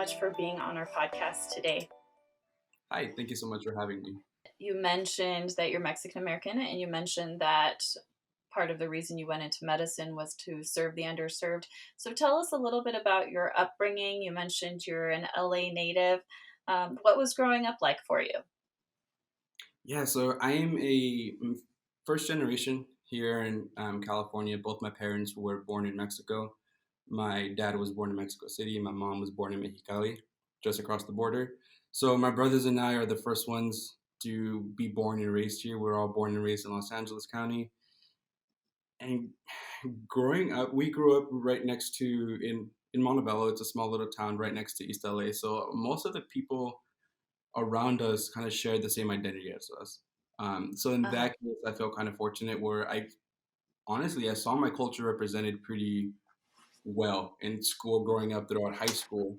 much for being on our podcast today. Hi, thank you so much for having me. You mentioned that you're Mexican American, and you mentioned that part of the reason you went into medicine was to serve the underserved. So tell us a little bit about your upbringing. You mentioned you're an LA native. What was growing up like for you? Yeah, so I am a first generation here in California. Both my parents were born in Mexico. My dad was born in Mexico City. My mom was born in Mexicali, just across the border. So my brothers and I are the first ones to be born and raised here. We're all born and raised in Los Angeles County. And growing up, we grew up right next to in Montebello. It's a small little town right next to East LA. So most of the people around us kind of shared the same identity as us. So in Uh-huh. that case, I felt kind of fortunate where I saw my culture represented pretty well in school growing up throughout high school.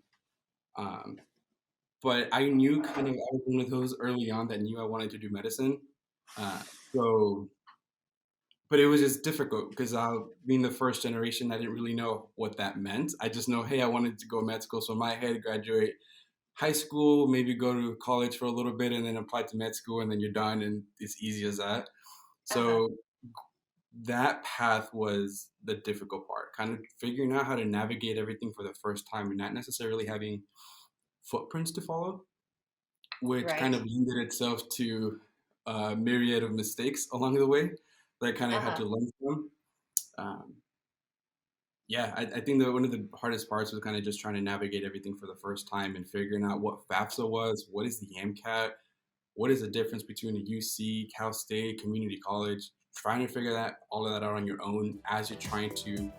Um, but I knew kind of I was one of those early on that knew I wanted to do medicine. Uh, so, but it was just difficult because being the first generation, I didn't really know what that meant. I just know, hey, I wanted to go med school. So in my head, graduate high school, maybe go to college for a little bit and then apply to med school and then you're done and it's easy as that. Uh-huh. So that path was the difficult part, kind of figuring out how to navigate everything for the first time and not necessarily having footprints to follow, which kind Right. of lended itself to a myriad of mistakes along the way that I kind of had Uh-huh. to learn from. Um, yeah, I think that one of the hardest parts was kind of just trying to navigate everything for the first time and figuring out what FAFSA was, what is the MCAT, what is the difference between a UC, Cal State, community college, trying to figure that all of that out on your own as you're trying to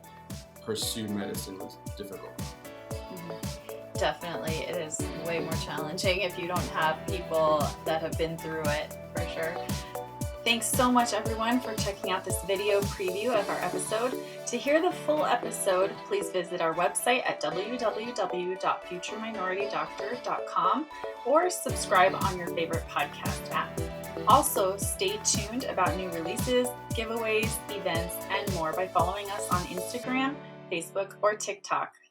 pursue medicine was difficult. Mhm. Definitely, it is way more challenging if you don't have people that have been through it, for sure. Thanks so much, everyone, for checking out this video preview of our episode. To hear the full episode, please visit our website at www.futureminoritydoctor.com or subscribe on your favorite podcast app. Also, stay tuned about new releases, giveaways, events, and more by following us on Instagram, Facebook, or TikTok.